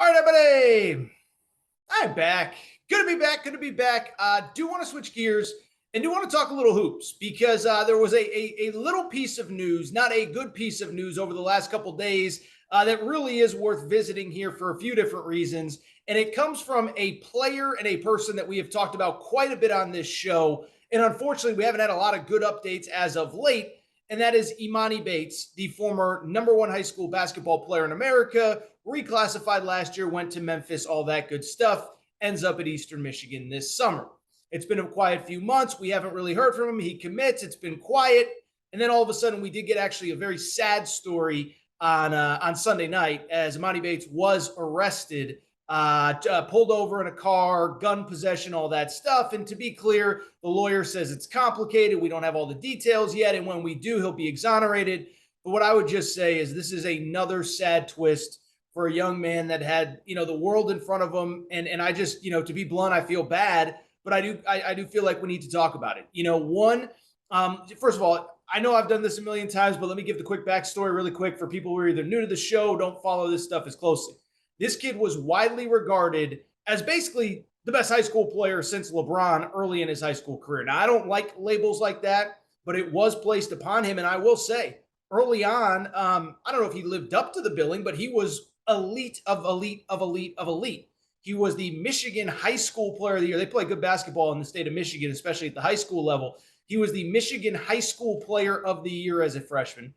All right, everybody. I'm back. Good to be back. Good to be back. Do want to switch gears and do want to talk a little hoops because there was a little piece of news, not a good piece of news over the last couple days that really is worth visiting here for a few different reasons. And it comes from a player and a person that we have talked about quite a bit on this show. And unfortunately, we haven't had a lot of good updates as of late. And that is Emoni Bates, the former number one high school basketball player in America, reclassified last year, went to Memphis, all that good stuff, ends up at Eastern Michigan this summer. It's been a quiet few months. We haven't really heard from him. He commits. It's been quiet. And then all of a sudden, we did get actually a very sad story on Sunday night as Emoni Bates was arrested, pulled over in a car, gun possession, all that stuff. And to be clear, the lawyer says it's complicated. We don't have all the details yet. And when we do, he'll be exonerated. But what I would just say is this is another sad twist for a young man that had, the world in front of him. And I just, to be blunt, I feel bad, but I do feel like we need to talk about it. First of all, I know I've done this a million times, but let me give the quick backstory really quick for people who are either new to the show, don't follow this stuff as closely. This kid was widely regarded as basically the best high school player since LeBron early in his high school career. Now, I don't like labels like that, but it was placed upon him. And I will say, early on, I don't know if he lived up to the billing, but he was elite of elite of elite of elite. He was the Michigan High School Player of the Year. They play good basketball in the state of Michigan, especially at the high school level. He was the Michigan High School Player of the Year as a freshman.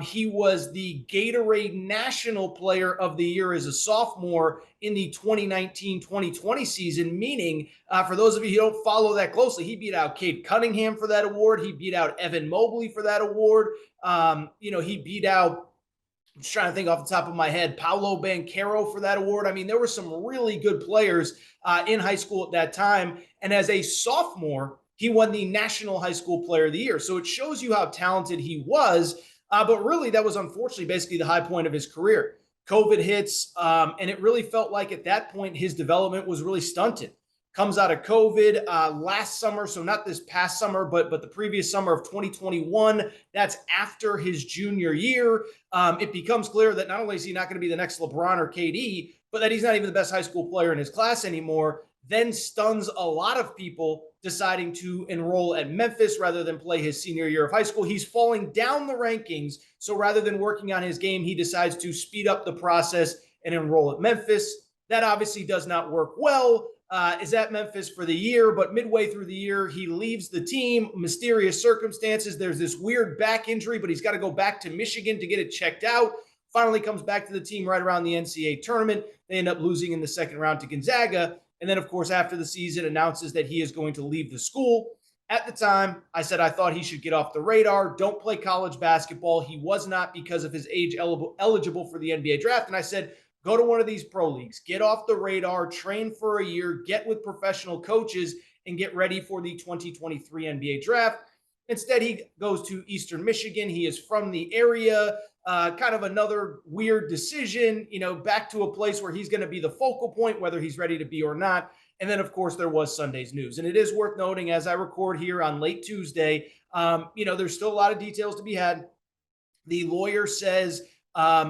He was the Gatorade National Player of the Year as a sophomore in the 2019-2020 season, meaning for those of you who don't follow that closely, he beat out Cade Cunningham for that award. He beat out Evan Mobley for that award. He beat out, I'm just trying to think off the top of my head, Paolo Banchero for that award. I mean, there were some really good players in high school at that time. And as a sophomore, he won the National High School Player of the Year. So it shows you how talented he was. But really, that was unfortunately basically the high point of his career. COVID hits, and it really felt like at that point his development was really stunted. Comes out of COVID last summer, so not this past summer, but the previous summer of 2021. That's after his junior year. It becomes clear that not only is he not going to be the next LeBron or KD, but that he's not even the best high school player in his class anymore. Then stuns a lot of people deciding to enroll at Memphis rather than play his senior year of high school. He's falling down the rankings. So rather than working on his game, he decides to speed up the process and enroll at Memphis. That obviously does not work well. Is at Memphis for the year, but midway through the year, he leaves the team. Mysterious circumstances. There's this weird back injury, but he's got to go back to Michigan to get it checked out. Finally comes back to the team right around the NCAA tournament. They end up losing in the second round to Gonzaga. And then, of course, after the season, announces that he is going to leave the school. At the time, I said I thought he should get off the radar, don't play college basketball. He was not because of his age eligible for the NBA draft. And I said, go to one of these pro leagues, get off the radar, train for a year, get with professional coaches, and get ready for the 2023 NBA draft. Instead, he goes to Eastern Michigan. He is from the area. Kind of another weird decision, back to a place where he's going to be the focal point, whether he's ready to be or not. And then, of course, there was Sunday's news. And it is worth noting, as I record here on late Tuesday, there's still a lot of details to be had. The lawyer says, that,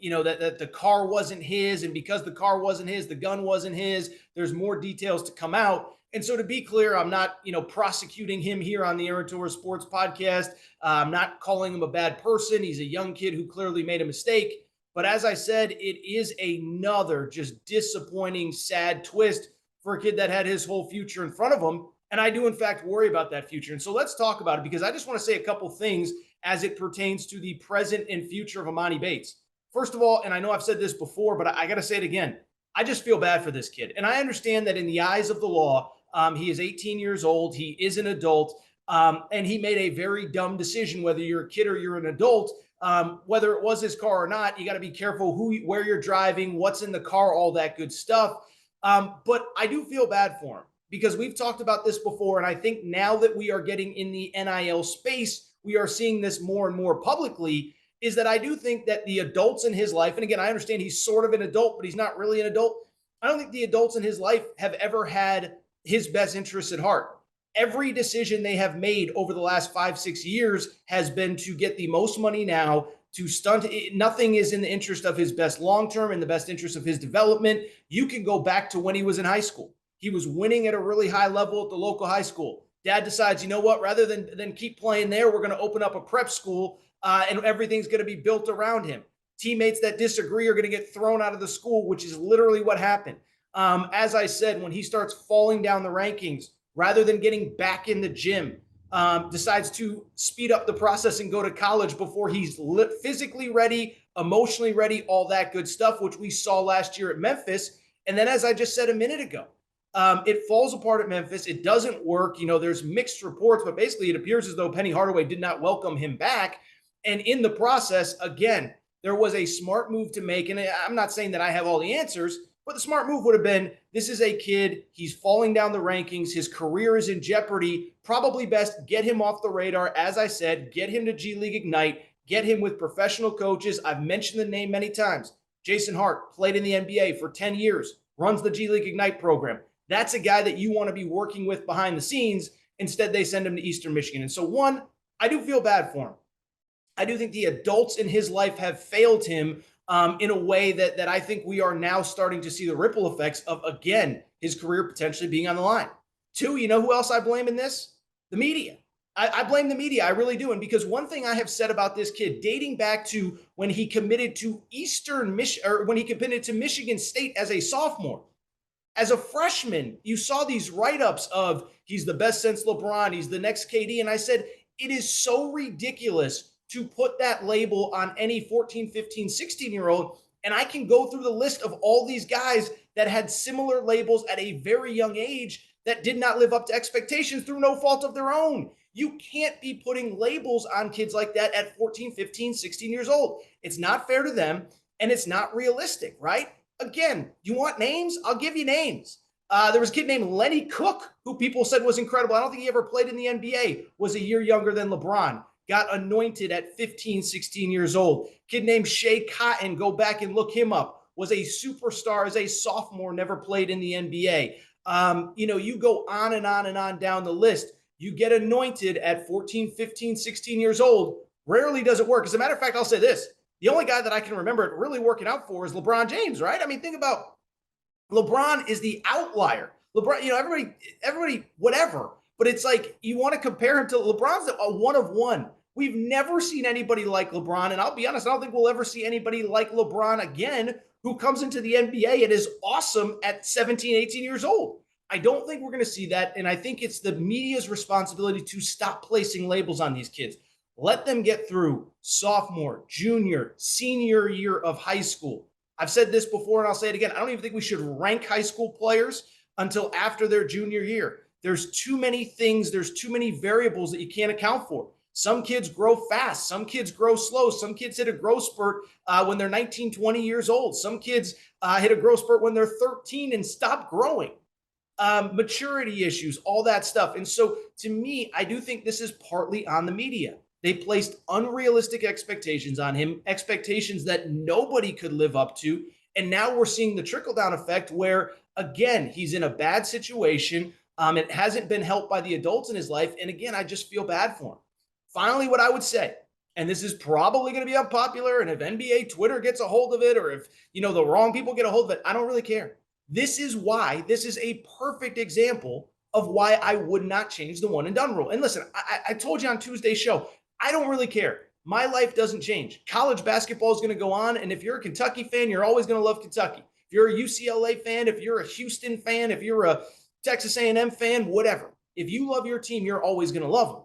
that the car wasn't his. And because the car wasn't his, the gun wasn't his. There's more details to come out. And so to be clear, I'm not, prosecuting him here on the Aaron Torres Sports Podcast. I'm not calling him a bad person. He's a young kid who clearly made a mistake. But as I said, it is another just disappointing, sad twist for a kid that had his whole future in front of him. And I do, in fact, worry about that future. And so let's talk about it, because I just want to say a couple things as it pertains to the present and future of Emoni Bates. First of all, and I know I've said this before, but I got to say it again, I just feel bad for this kid. And I understand that in the eyes of the law, he is 18 years old. He is an adult, and he made a very dumb decision, whether you're a kid or you're an adult. Whether it was his car or not, you got to be careful where you're driving, what's in the car, all that good stuff. But I do feel bad for him, because we've talked about this before. And I think now that we are getting in the NIL space, we are seeing this more and more publicly, is that I do think that the adults in his life, and again, I understand he's sort of an adult, but he's not really an adult. I don't think the adults in his life have ever had his best interests at heart. Every decision they have made over the last 5-6 years has been to get the most money now, to stunt. Nothing is in the interest of his best long term, in the best interest of his development. You can go back to when he was in high school. He was winning at a really high level at the local high school. Dad decides, you know what, rather than keep playing there, we're going to open up a prep school, and everything's going to be built around him. Teammates that disagree are going to get thrown out of the school, which is literally what happened. As I said, when he starts falling down the rankings, rather than getting back in the gym, decides to speed up the process and go to college before he's physically ready, emotionally ready, all that good stuff, which we saw last year at Memphis. And then, as I just said a minute ago, it falls apart at Memphis. It doesn't work. There's mixed reports, but basically it appears as though Penny Hardaway did not welcome him back. And in the process, again, there was a smart move to make. And I'm not saying that I have all the answers, but the smart move would have been, this is a kid, he's falling down the rankings, his career is in jeopardy, probably best get him off the radar. As I said, get him to G League Ignite, get him with professional coaches. I've mentioned the name many times. Jason Hart played in the NBA for 10 years, runs the G League Ignite program. That's a guy that you want to be working with behind the scenes. Instead, they send him to Eastern Michigan. And so, one, I do feel bad for him. I do think the adults in his life have failed him in a way that I think we are now starting to see the ripple effects of, again, his career potentially being on the line. Two, you know who else I blame in this? The media. I blame the media. I really do. And because one thing I have said about this kid, dating back to when he committed to when he committed to Michigan State as a sophomore, as a freshman, you saw these write-ups of he's the best since LeBron, he's the next KD. And I said, it is so ridiculous to put that label on any 14, 15, 16-year-old. And I can go through the list of all these guys that had similar labels at a very young age that did not live up to expectations through no fault of their own. You can't be putting labels on kids like that at 14, 15, 16 years old. It's not fair to them, and it's not realistic, right? Again, you want names? I'll give you names. There was a kid named Lenny Cook, who people said was incredible. I don't think he ever played in the NBA, was a year younger than LeBron. Got anointed at 15, 16 years old. Kid named Shea Cotton, go back and look him up, was a superstar as a sophomore, never played in the NBA. You go on and on and on down the list. You get anointed at 14, 15, 16 years old. Rarely does it work. As a matter of fact, I'll say this. The only guy that I can remember it really working out for is LeBron James, right? I mean, think about LeBron is the outlier. LeBron, everybody, whatever. But it's like you want to compare him to LeBron's a one of one. We've never seen anybody like LeBron. And I'll be honest, I don't think we'll ever see anybody like LeBron again who comes into the NBA and is awesome at 17, 18 years old. I don't think we're going to see that. And I think it's the media's responsibility to stop placing labels on these kids. Let them get through sophomore, junior, senior year of high school. I've said this before and I'll say it again. I don't even think we should rank high school players until after their junior year. There's too many things. There's too many variables that you can't account for. Some kids grow fast. Some kids grow slow. Some kids hit a growth spurt when they're 19, 20 years old. Some kids hit a growth spurt when they're 13 and stop growing. Maturity issues, all that stuff. And so to me, I do think this is partly on the media. They placed unrealistic expectations on him, expectations that nobody could live up to. And now we're seeing the trickle-down effect where, again, he's in a bad situation. It hasn't been helped by the adults in his life. And again, I just feel bad for him. Finally, what I would say, and this is probably going to be unpopular, and if NBA Twitter gets a hold of it, or if, the wrong people get a hold of it, I don't really care. This is a perfect example of why I would not change the one and done rule. And listen, I told you on Tuesday's show, I don't really care. My life doesn't change. College basketball is going to go on. And if you're a Kentucky fan, you're always going to love Kentucky. If you're a UCLA fan, if you're a Houston fan, if you're a Texas A&M fan, whatever. If you love your team, you're always going to love them.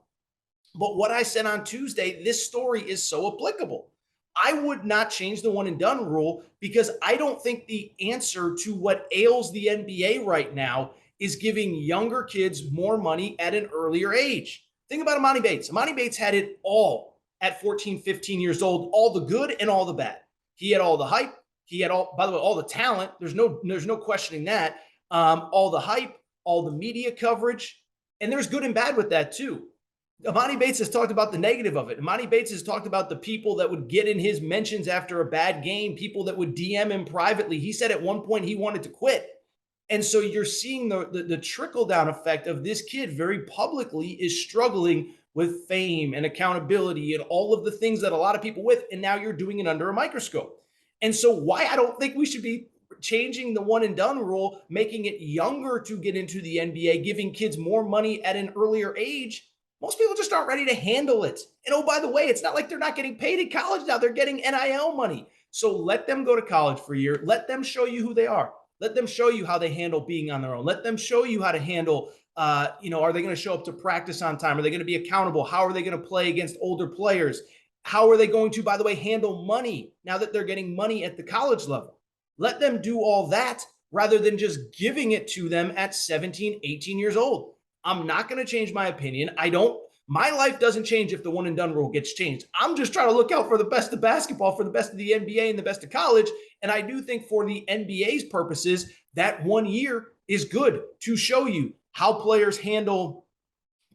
But what I said on Tuesday, this story is so applicable. I would not change the one and done rule because I don't think the answer to what ails the NBA right now is giving younger kids more money at an earlier age. Think about Emoni Bates. Emoni Bates had it all at 14, 15 years old, all the good and all the bad. He had all the hype. He had all the talent. There's no questioning that. All the hype, all the media coverage, and there's good and bad with that too. Emoni Bates has talked about the negative of it. Emoni Bates has talked about the people that would get in his mentions after a bad game, people that would DM him privately. He said at one point he wanted to quit. And so you're seeing the trickle-down effect of this kid very publicly is struggling with fame and accountability and all of the things that a lot of people with, and now you're doing it under a microscope. And so why I don't think we should be changing the one and done rule, making it younger to get into the NBA, giving kids more money at an earlier age. Most people just aren't ready to handle it. And oh, by the way, it's not like they're not getting paid in college now. They're getting NIL money. So let them go to college for a year. Let them show you who they are. Let them show you how they handle being on their own. Let them show you how to handle, are they going to show up to practice on time? Are they going to be accountable? How are they going to play against older players? How are they going to, by the way, handle money now that they're getting money at the college level? Let them do all that rather than just giving it to them at 17, 18 years old. I'm not going to change my opinion. My life doesn't change if the one and done rule gets changed. I'm just trying to look out for the best of basketball, for the best of the NBA and the best of college. And I do think for the NBA's purposes, that 1 year is good to show you how players handle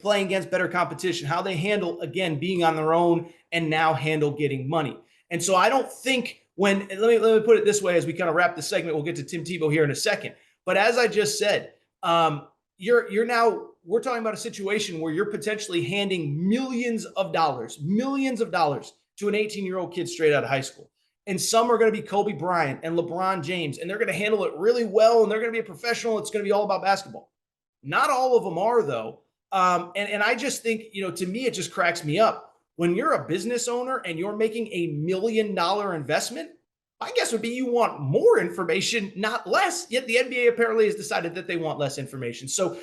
playing against better competition, how they handle, again, being on their own and now handle getting money. And so I don't think let me put it this way as we kind of wrap the segment. We'll get to Tim Tebow here in a second. But as I just said, we're talking about a situation where you're potentially handing millions of dollars to an 18-year-old kid straight out of high school. And some are going to be Kobe Bryant and LeBron James, and they're going to handle it really well, and they're going to be a professional. It's going to be all about basketball. Not all of them are, though. And I just think, to me, it just cracks me up. When you're a business owner and you're making $1 million investment, my guess would be you want more information, not less. Yet the NBA apparently has decided that they want less information. So,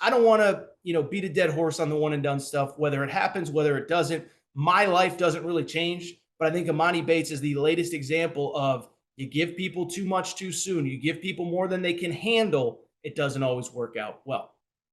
I don't want to, beat a dead horse on the one and done stuff, whether it happens, whether it doesn't. My life doesn't really change, but I think Emoni Bates is the latest example of you give people too much too soon. You give people more than they can handle. It doesn't always work out well.